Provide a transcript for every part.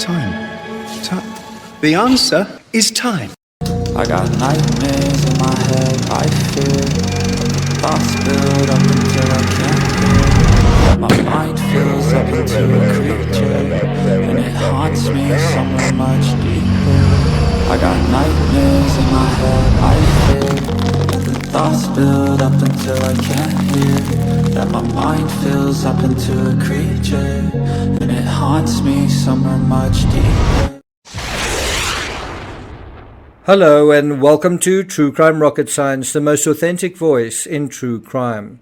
Time. The answer is time. I got nightmares in my head, I fear thoughts build up until I can't hear. That my mind fills up into a creature, and it haunts me somewhere much deeper. I got nightmares in my head, I fear the thoughts build up until I can't hear. That my mind fills up into a creature, and it haunts me somewhere much deeper. Hello and welcome to True Crime Rocket Science, the most authentic voice in true crime.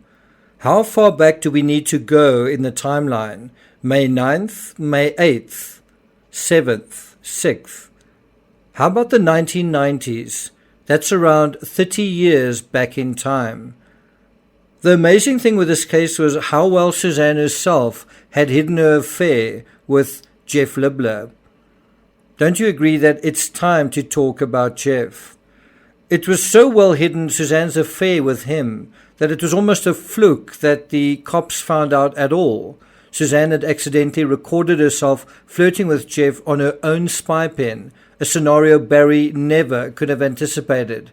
How far back do we need to go in the timeline? May 9th, May 8th, 7th, 6th. How about the 1990s? That's around 30 years back in time. The amazing thing with this case was how well Suzanne herself had hidden her affair with Jeff Libler. Don't you agree that it's time to talk about Jeff? It was so well hidden, Suzanne's affair with him, that it was almost a fluke that the cops found out at all. Suzanne had accidentally recorded herself flirting with Jeff on her own spy pen, a scenario Barry never could have anticipated.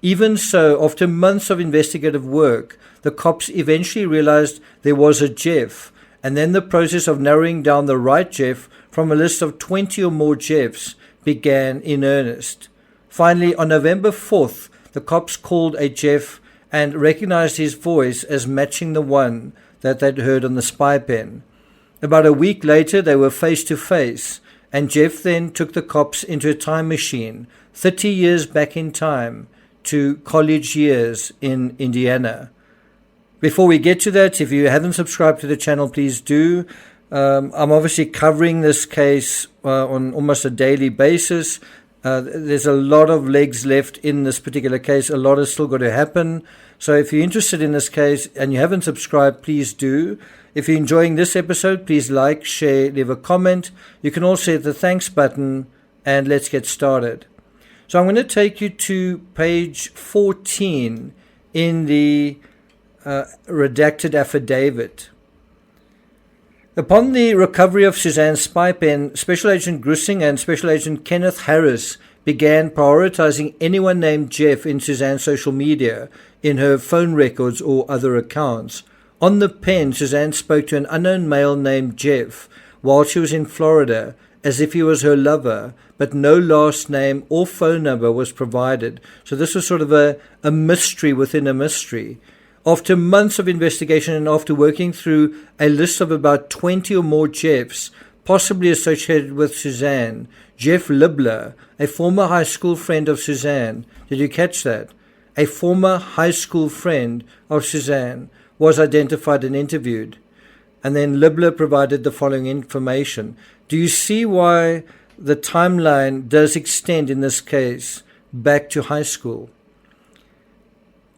Even so, after months of investigative work, the cops eventually realized there was a Jeff, and then the process of narrowing down the right Jeff from a list of 20 or more Jeffs began in earnest. Finally, on November 4th, the cops called a Jeff and recognized his voice as matching the one that they'd heard on the spy pen. About a week later, they were face to face, and Jeff then took the cops into a time machine, 30 years back in time, to college years in Indiana. Before we get to that, if you haven't subscribed to the channel, please do. I'm obviously covering this case on almost a daily basis. There's a lot of legs left in this particular case. A lot has still got to happen. So if you're interested in this case and you haven't subscribed, please do. If you're enjoying this episode, please like, share, leave a comment. You can also hit the thanks button, and let's get started. So I'm going to take you to page 14 in the redacted affidavit. Upon the recovery of Suzanne's spy pen, Special Agent Grissing and Special Agent Kenneth Harris began prioritizing anyone named Jeff in Suzanne's social media, in her phone records or other accounts. On the pen, Suzanne spoke to an unknown male named Jeff while she was in Florida, as if he was her lover, but no last name or phone number was provided. So this was sort of a mystery within a mystery. After months of investigation and after working through a list of about 20 or more Jeffs, possibly associated with Suzanne, Jeff Libler, a former high school friend of Suzanne, did you catch that? A former high school friend of Suzanne was identified and interviewed. And then Libler provided the following information. Do you see why the timeline does extend in this case back to high school?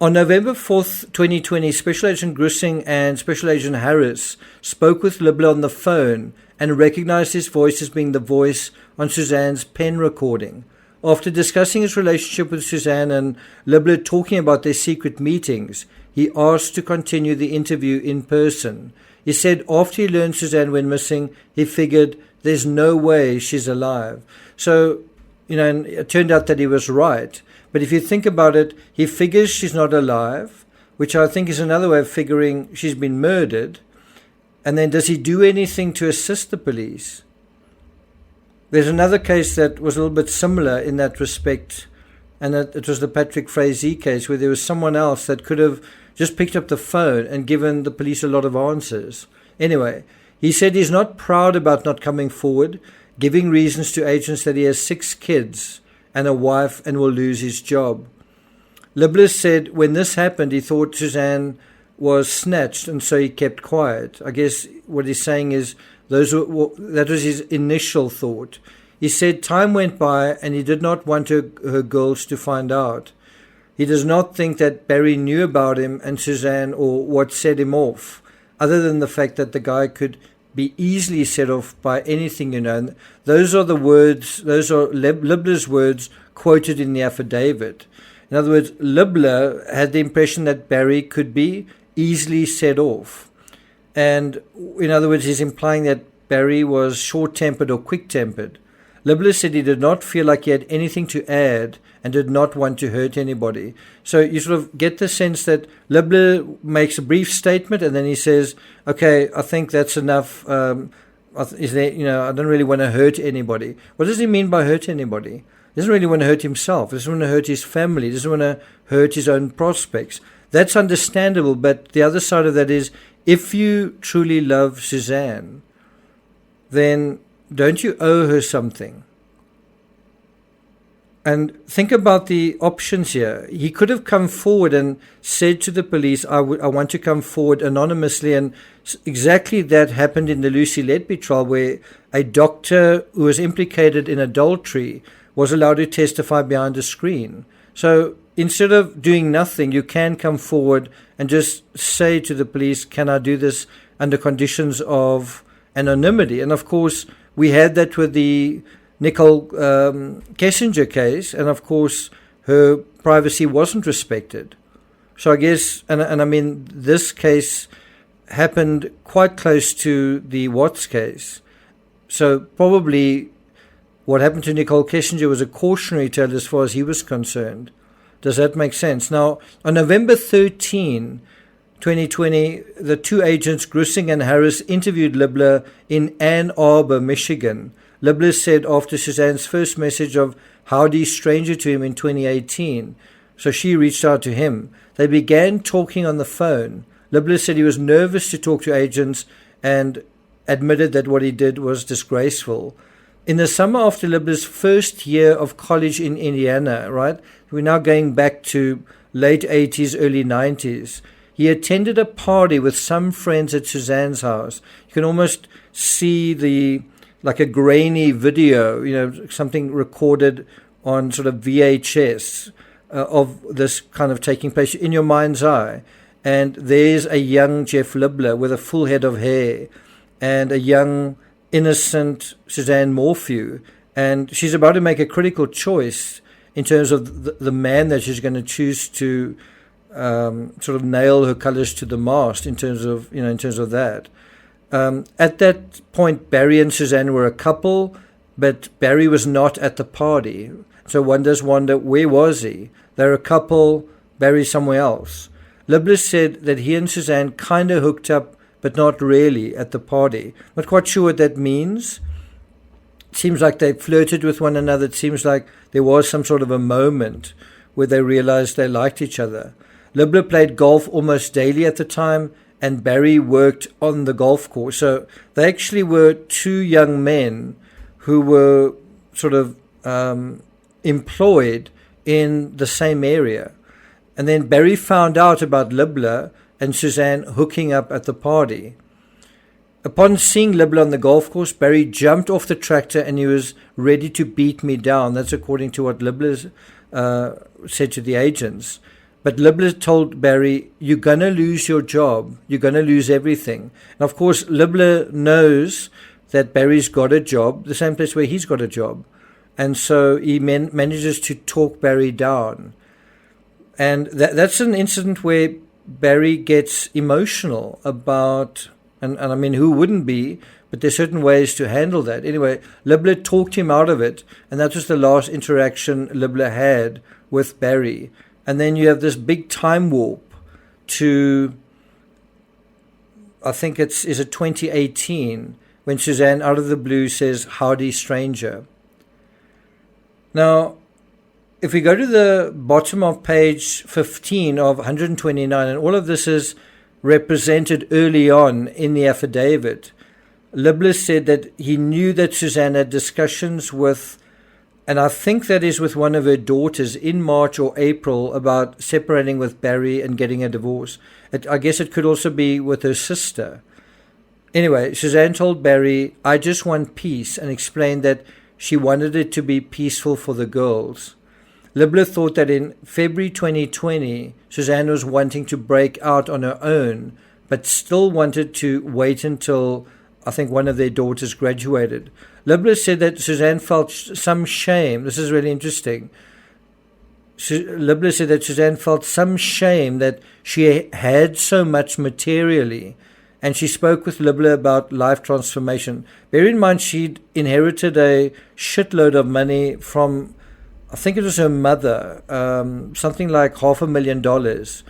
On November 4th, 2020, Special Agent Grissing and Special Agent Harris spoke with Libler on the phone and recognized his voice as being the voice on Suzanne's pen recording. After discussing his relationship with Suzanne and Libler talking about their secret meetings, he asked to continue the interview in person. He said after he learned Suzanne went missing, he figured there's no way she's alive. So, and it turned out that he was right. But if you think about it, he figures she's not alive, which I think is another way of figuring she's been murdered. And then does he do anything to assist the police? There's another case that was a little bit similar in that respect, and that it was the Patrick Frazee case, where there was someone else that could have just picked up the phone and given the police a lot of answers. Anyway, he said he's not proud about not coming forward, giving reasons to agents that he has 6 kids and a wife and will lose his job. Libler said when this happened, he thought Suzanne was snatched, and so he kept quiet. I guess what he's saying is that was his initial thought. He said time went by and he did not want her girls to find out. He does not think that Barry knew about him and Suzanne or what set him off, other than the fact that the guy could be easily set off by anything, And those are the words, those are Libler's words quoted in the affidavit. In other words, Libler had the impression that Barry could be easily set off. And in other words, he's implying that Barry was short-tempered or quick-tempered. Libler said he did not feel like he had anything to add and did not want to hurt anybody. So you sort of get the sense that Libler makes a brief statement and then he says, okay, I think that's enough. Is there, I don't really want to hurt anybody. What does he mean by hurt anybody? He doesn't really want to hurt himself. He doesn't want to hurt his family. He doesn't want to hurt his own prospects. That's understandable, but the other side of that is, if you truly love Suzanne, then don't you owe her something? And think about the options here. He could have come forward and said to the police, I want to come forward anonymously. And exactly that happened in the Lucy Letby trial, where a doctor who was implicated in adultery was allowed to testify behind a screen. So instead of doing nothing, you can come forward and just say to the police, can I do this under conditions of anonymity? And of course, we had that with the Nicole Kessinger case, and of course, her privacy wasn't respected. So I guess, and I mean, this case happened quite close to the Watts case. So probably what happened to Nicole Kessinger was a cautionary tale as far as he was concerned. Does that make sense? Now, on November 13, 2020, the two agents, Grussing and Harris, interviewed Libler in Ann Arbor, Michigan. Libler said after Suzanne's first message of howdy stranger to him in 2018, so she reached out to him. They began talking on the phone. Libler said he was nervous to talk to agents and admitted that what he did was disgraceful. In the summer after Libler's first year of college in Indiana, right, we're now going back to late 80s, early 90s, he attended a party with some friends at Suzanne's house. You can almost see like a grainy video, something recorded on sort of VHS of this kind of taking place in your mind's eye. And there's a young Jeff Libler with a full head of hair and a young, innocent Suzanne Morphew. And she's about to make a critical choice in terms of the man that she's going to choose to sort of nail her colors to the mast in terms of that. At that point, Barry and Suzanne were a couple, but Barry was not at the party. So one does wonder, where was he? They're a couple, Barry's somewhere else. Libler said that he and Suzanne kind of hooked up, but not really at the party. Not quite sure what that means. It seems like they flirted with one another. It seems like there was some sort of a moment where they realized they liked each other. Libler played golf almost daily at the time, and Barry worked on the golf course. So they actually were two young men who were sort of employed in the same area. And then Barry found out about Libler and Suzanne hooking up at the party. Upon seeing Libler on the golf course, Barry jumped off the tractor and he was ready to beat me down. That's according to what Libler said to the agents. But Libler told Barry, you're going to lose your job. You're going to lose everything. And of course, Libler knows that Barry's got a job, the same place where he's got a job. And so he manages to talk Barry down. And that's an incident where Barry gets emotional about, and I mean, who wouldn't be, but there's certain ways to handle that. Anyway, Libler talked him out of it, and that was the last interaction Libler had with Barry. And then you have this big time warp to, I think is it 2018, when Suzanne out of the blue says, howdy stranger. Now, if we go to the bottom of page 15 of 129, and all of this is represented early on in the affidavit, Libler said that he knew that Suzanne had discussions with, and I think that is with one of her daughters in March or April, about separating with Barry and getting a divorce. I guess it could also be with her sister. Anyway, Suzanne told Barry, I just want peace, and explained that she wanted it to be peaceful for the girls. Libler thought that in February 2020, Suzanne was wanting to break out on her own, but still wanted to wait until, I think, one of their daughters graduated. Libler said that Suzanne felt some shame. This is really interesting. Libler said that Suzanne felt some shame that she had so much materially and she spoke with Libla about life transformation. Bear in mind, she'd inherited a shitload of money from, I think it was her mother, something like $500,000.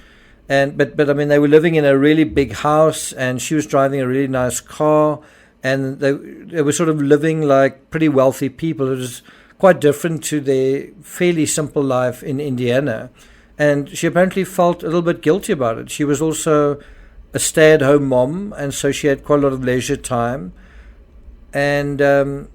But I mean, they were living in a really big house, and she was driving a really nice car, and they were sort of living like pretty wealthy people. It was quite different to their fairly simple life in Indiana. And she apparently felt a little bit guilty about it. She was also a stay-at-home mom, and so she had quite a lot of leisure time. And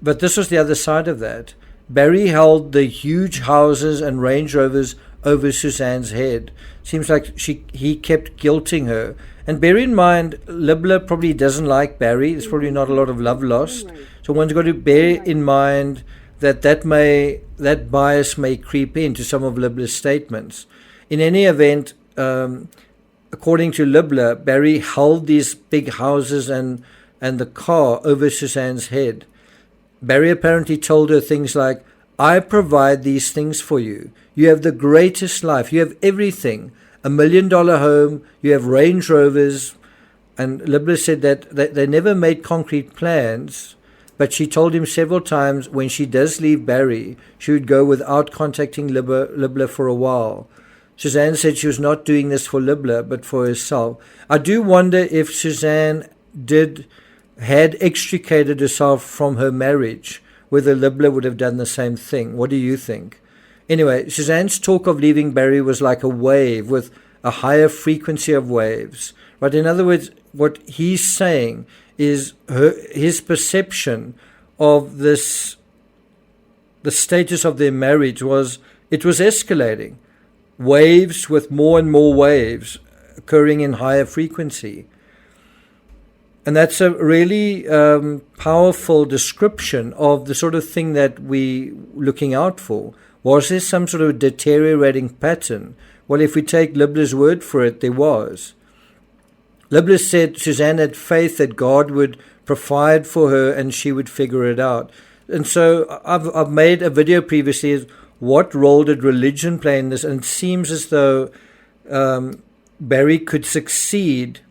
but this was the other side of that. Barry held the huge houses and Range Rovers over Suzanne's head. Seems like he kept guilting her. And bear in mind, Libla probably doesn't like Barry. There's probably not a lot of love lost. So one's got to bear in mind that bias may creep into some of Libla's statements. In any event, according to Libla, Barry held these big houses and the car over Suzanne's head. Barry apparently told her things like, "I provide these things for you. You have the greatest life. You have everything. $1 million home. You have Range Rovers." And Libla said that they never made concrete plans, but she told him several times when she does leave Barry, she would go without contacting Libla for a while. Suzanne said she was not doing this for Libla, but for herself. I do wonder if Suzanne had extricated herself from her marriage, whether Libla would have done the same thing. What do you think? Anyway, Suzanne's talk of leaving Barry was like a wave with a higher frequency of waves. Right? In other words, what he's saying is his perception of the status of their marriage was escalating. Waves with more and more waves occurring in higher frequency. And that's a really powerful description of the sort of thing that we're looking out for. Was there some sort of deteriorating pattern? Well, if we take Libla's word for it, there was. Libla said Suzanne had faith that God would provide for her and she would figure it out. And so I've made a video previously, what role did religion play in this? And it seems as though Barry could succeed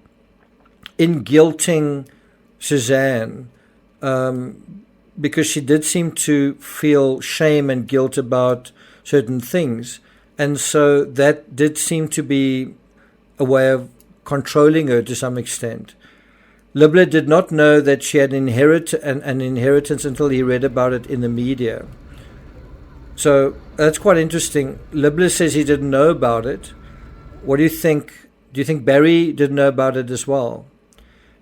in guilting Suzanne because she did seem to feel shame and guilt about certain things. And so that did seem to be a way of controlling her to some extent. Libla did not know that she had an inheritance until he read about it in the media. So that's quite interesting. Libla says he didn't know about it. What do you think? Do you think Barry didn't know about it as well?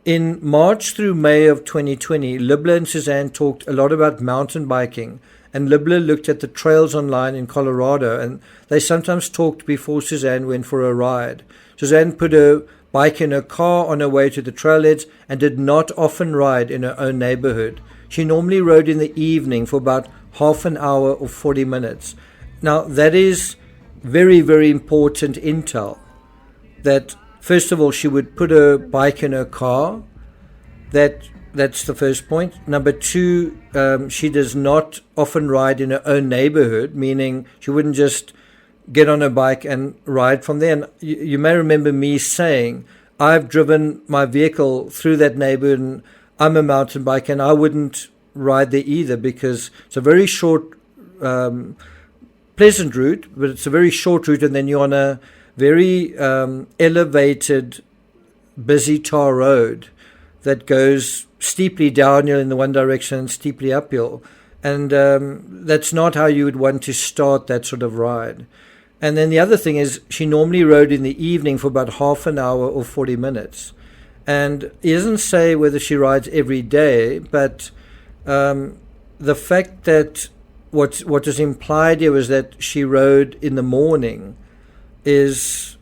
In March through May of 2020, Libla and Suzanne talked a lot about mountain biking, and Libla looked at the trails online in Colorado, and they sometimes talked before Suzanne went for a ride. Suzanne put her bike in her car on her way to the trailheads and did not often ride in her own neighborhood. She normally rode in the evening for about half an hour or 40 minutes. Now, that is very, very important intel, that first of all, she would put her bike in her car. That's the first point. Number two, she does not often ride in her own neighborhood, meaning she wouldn't just get on her bike and ride from there. And you may remember me saying, I've driven my vehicle through that neighborhood and I'm a mountain biker and I wouldn't ride there either because it's a very short, pleasant route, but it's a very short route and then you're on a very elevated, busy tar road that goes steeply downhill in the one direction and steeply uphill. And that's not how you would want to start that sort of ride. And then the other thing is she normally rode in the evening for about half an hour or 40 minutes. And he doesn't say whether she rides every day, but the fact that what is implied here was that she rode in the morning is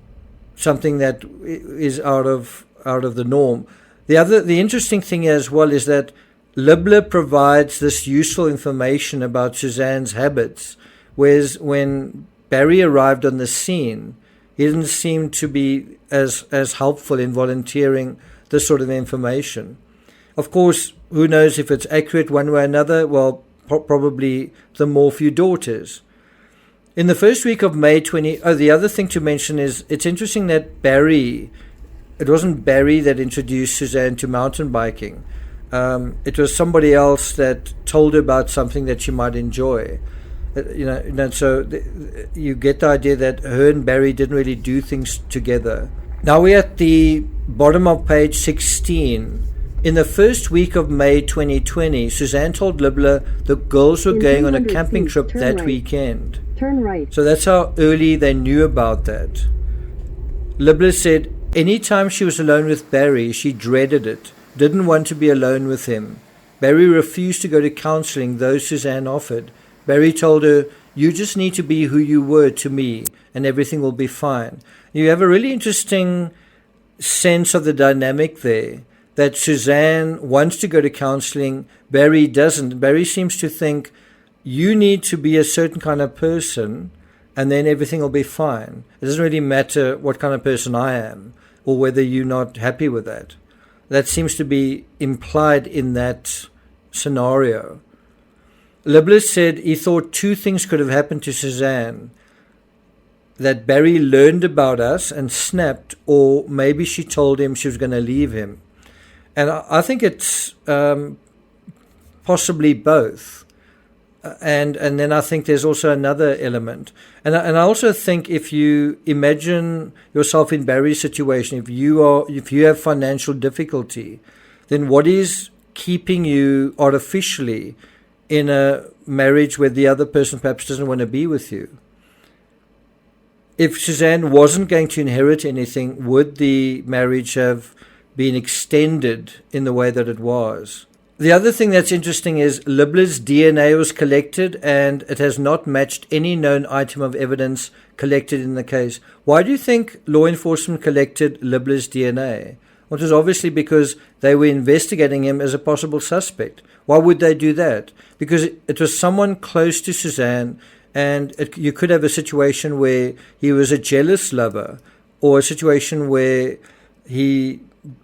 something that is out of the norm. The interesting thing as well is that Libla provides this useful information about Suzanne's habits, whereas when Barry arrived on the scene, he didn't seem to be as helpful in volunteering this sort of information. Of course, who knows if it's accurate one way or another? Well, probably the Morphew daughters. In the first week of May the other thing to mention is it's interesting that Barry it wasn't Barry that introduced Suzanne to mountain biking. It was somebody else that told her about something that she might enjoy. So you get the idea that her and Barry didn't really do things together. Now we're at the bottom of page 16. In the first week of May 2020, Suzanne told Libler the girls were going on a camping trip that weekend. Turn right. So that's how early they knew about that. Libler said anytime she was alone with Barry, she dreaded it, didn't want to be alone with him. Barry refused to go to counseling, though Suzanne offered. Barry told her, you just need to be who you were to me, and everything will be fine. You have a really interesting sense of the dynamic there, that Suzanne wants to go to counseling, Barry doesn't. Barry seems to think, you need to be a certain kind of person, and then everything will be fine. It doesn't really matter what kind of person I am, or whether you're not happy with that. That seems to be implied in that scenario. Libler said he thought two things could have happened to Suzanne. That Barry learned about us and snapped, or maybe she told him she was going to leave him. And I think it's possibly both. And then I think there's also another element. And I also think if you imagine yourself in Barry's situation, if you have financial difficulty, then what is keeping you artificially in a marriage where the other person perhaps doesn't want to be with you? If Suzanne wasn't going to inherit anything, would the marriage have been extended in the way that it was? The other thing that's interesting is Libler's DNA was collected and it has not matched any known item of evidence collected in the case. Why do you think law enforcement collected Libler's DNA? Well, it was obviously because they were investigating him as a possible suspect. Why would they do that? Because it was someone close to Suzanne, and you could have a situation where he was a jealous lover, or a situation where he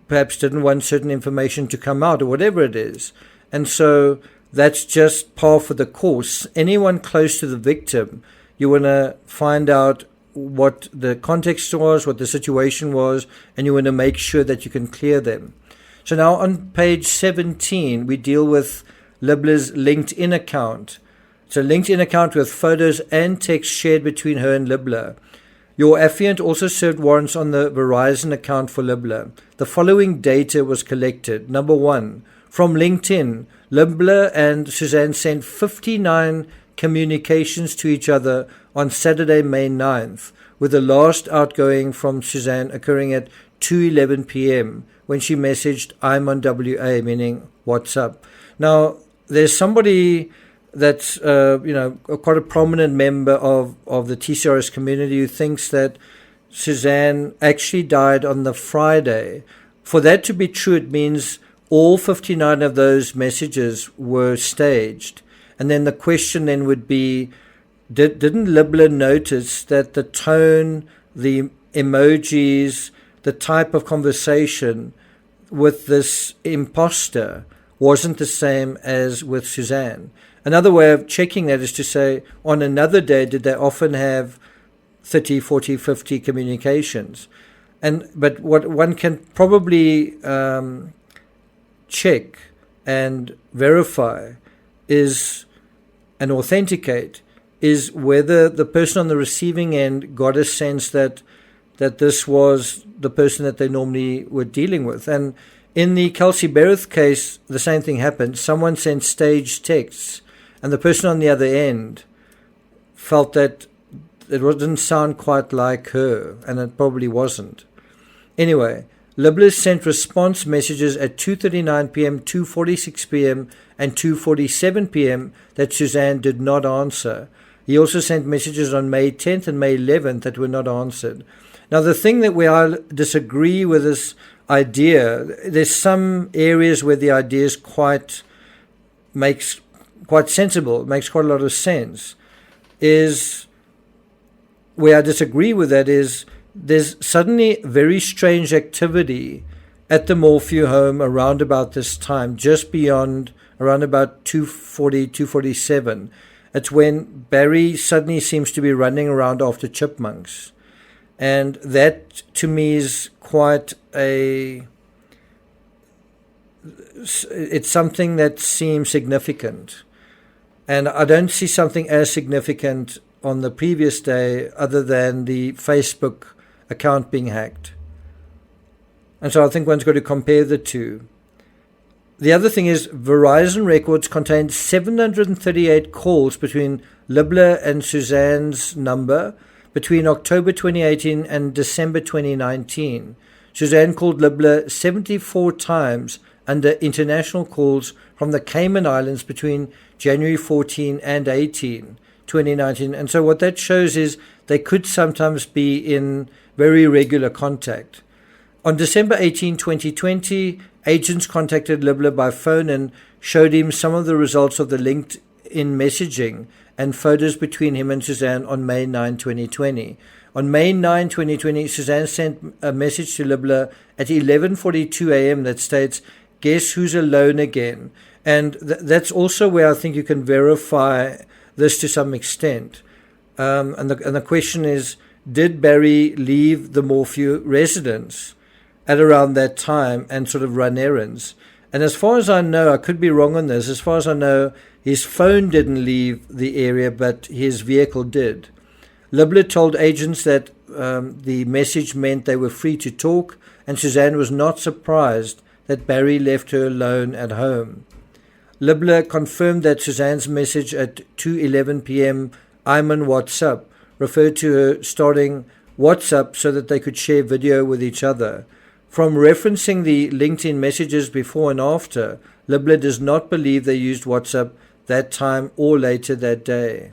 perhaps didn't want certain information to come out, or whatever it is. And so that's just par for the course. Anyone close to the victim, you want to find out what the context was, what the situation was, and you want to make sure that you can clear them. So now on page 17, we deal with Libler's LinkedIn account. It's a LinkedIn account with photos and text shared between her and Libler. Your affiant also served warrants on the Verizon account for Libler. The following data was collected. Number 1, from LinkedIn, Libler and Suzanne sent 59 communications to each other on Saturday, May 9th, with the last outgoing from Suzanne occurring at 2:11 p.m. when she messaged, I'm on WA, meaning what's up. Now, there's somebody that's quite a prominent member of the TCRS community who thinks that Suzanne actually died on the Friday. For that to be true, it means all 59 of those messages were staged. And then the question then would be, didn't Libler notice that the tone, the emojis, the type of conversation with this imposter wasn't the same as with Suzanne? Another way of checking that is to say, on another day, did they often have 30, 40, 50 communications? But what one can probably check and verify is, and authenticate, is whether the person on the receiving end got a sense that this was the person that they normally were dealing with. And in the Kelsey Bereth case, the same thing happened. Someone sent staged texts, and the person on the other end felt that it didn't sound quite like her, and it probably wasn't. Anyway, Libler sent response messages at 2:39 p.m., 2:46 p.m., and 2:47 p.m. that Suzanne did not answer. He also sent messages on May 10th and May 11th that were not answered. Now, the thing that I disagree with this idea, there's some areas where the idea is makes quite sensible, makes quite a lot of sense, is where I disagree with that is there's suddenly very strange activity at the Morphew home around about this time, just beyond, around about 2:40, 2:47. It's when Barry suddenly seems to be running around after chipmunks. And that to me is quite it's something that seems significant. And I don't see something as significant on the previous day other than the Facebook account being hacked. And so I think one's got to compare the two. The other thing is Verizon records contained 738 calls between Libler and Suzanne's number between October 2018 and December 2019. Suzanne called Libler 74 times under international calls from the Cayman Islands between January 14 and 18, 2019. And so what that shows is they could sometimes be in very regular contact. On December 18, 2020, agents contacted Libler by phone and showed him some of the results of the LinkedIn messaging and photos between him and Suzanne on May 9, 2020. On May 9, 2020, Suzanne sent a message to Libler at 11:42 a.m. that states, "Guess who's alone again?" And that's also where I think you can verify this to some extent. And the question is, did Barry leave the Morphew residence at around that time and sort of run errands? And as far as I know, I could be wrong on this, as far as I know, his phone didn't leave the area, but his vehicle did. Libler told agents that the message meant they were free to talk, and Suzanne was not surprised that Barry left her alone at home. Libler confirmed that Suzanne's message at 2:11 p.m. "I'm on WhatsApp" referred to her starting WhatsApp so that they could share video with each other. From referencing the LinkedIn messages before and after, Libler does not believe they used WhatsApp that time or later that day.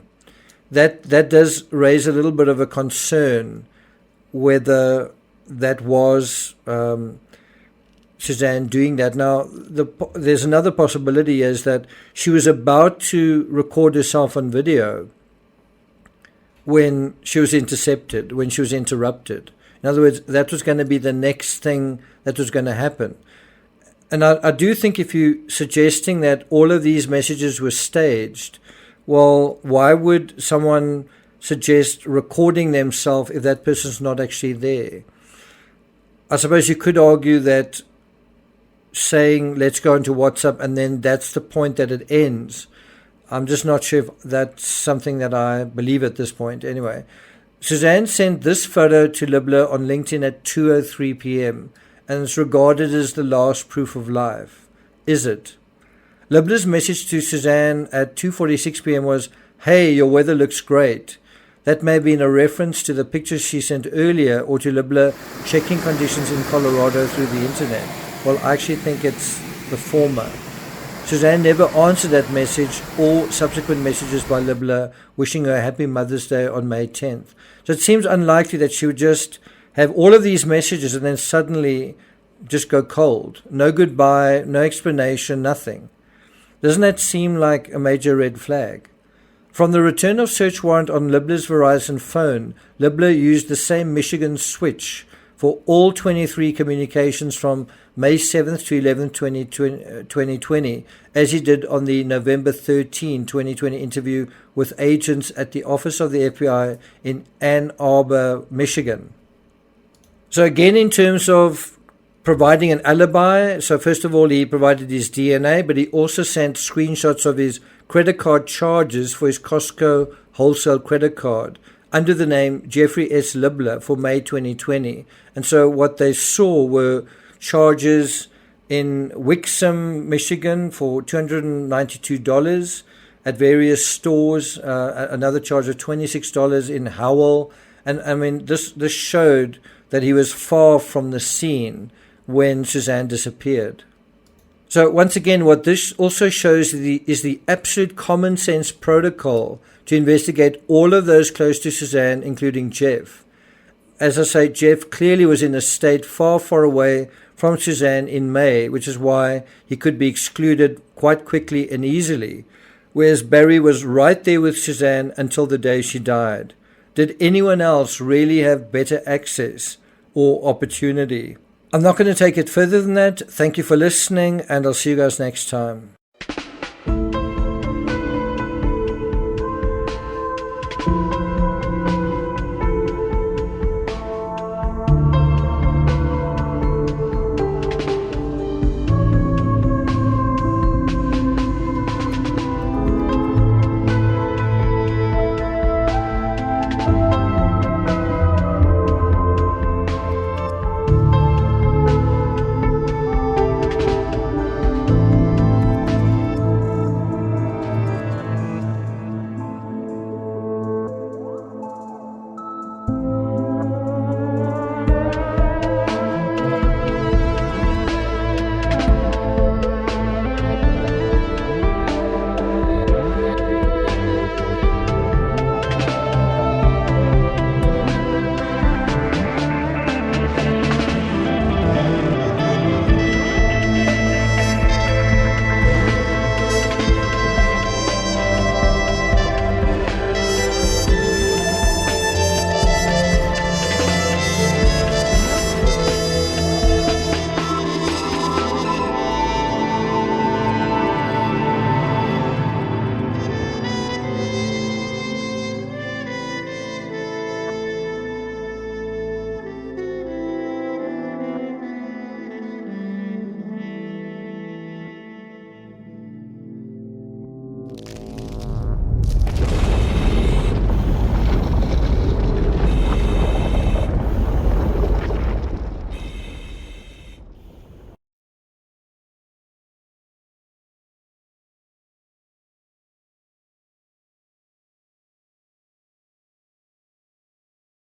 That does raise a little bit of a concern whether that was Suzanne doing that. Now, there's another possibility is that she was about to record herself on video when she was intercepted, when she was interrupted. In other words, that was going to be the next thing that was going to happen. And I do think if you're suggesting that all of these messages were staged, well, why would someone suggest recording themselves if that person's not actually there? I suppose you could argue that saying, let's go into WhatsApp, and then that's the point that it ends. I'm just not sure if that's something that I believe at this point. Anyway, Suzanne sent this photo to Libler on LinkedIn at 2:03 p.m. and it's regarded as the last proof of life. Is it? Libler's message to Suzanne at 2:46 p.m. was, "Hey, your weather looks great." That may have been a reference to the pictures she sent earlier or to Libler checking conditions in Colorado through the internet. Well, I actually think it's the former. Suzanne never answered that message or subsequent messages by Libler wishing her a happy Mother's Day on May 10th. So it seems unlikely that she would just have all of these messages and then suddenly just go cold. No goodbye, no explanation, nothing. Doesn't that seem like a major red flag? From the return of search warrant on Libler's Verizon phone, Libler used the same Michigan switch for all 23 communications from May 7th to 11th, 2020, as he did on the November 13, 2020 interview with agents at the office of the FBI in Ann Arbor, Michigan. So again, in terms of providing an alibi, so first of all, he provided his DNA, but he also sent screenshots of his credit card charges for his Costco wholesale credit card under the name Jeffrey S. Libler for May 2020. And so what they saw were charges in Wixom, Michigan for $292 at various stores, another charge of $26 in Howell. And I mean, this showed that he was far from the scene when Suzanne disappeared. So once again, what this also shows is the absolute common sense protocol to investigate all of those close to Suzanne, including Jeff. As I say, Jeff clearly was in a state far, far away from Suzanne in May, which is why he could be excluded quite quickly and easily, whereas Barry was right there with Suzanne until the day she died. Did anyone else really have better access or opportunity? I'm not going to take it further than that. Thank you for listening, and I'll see you guys next time.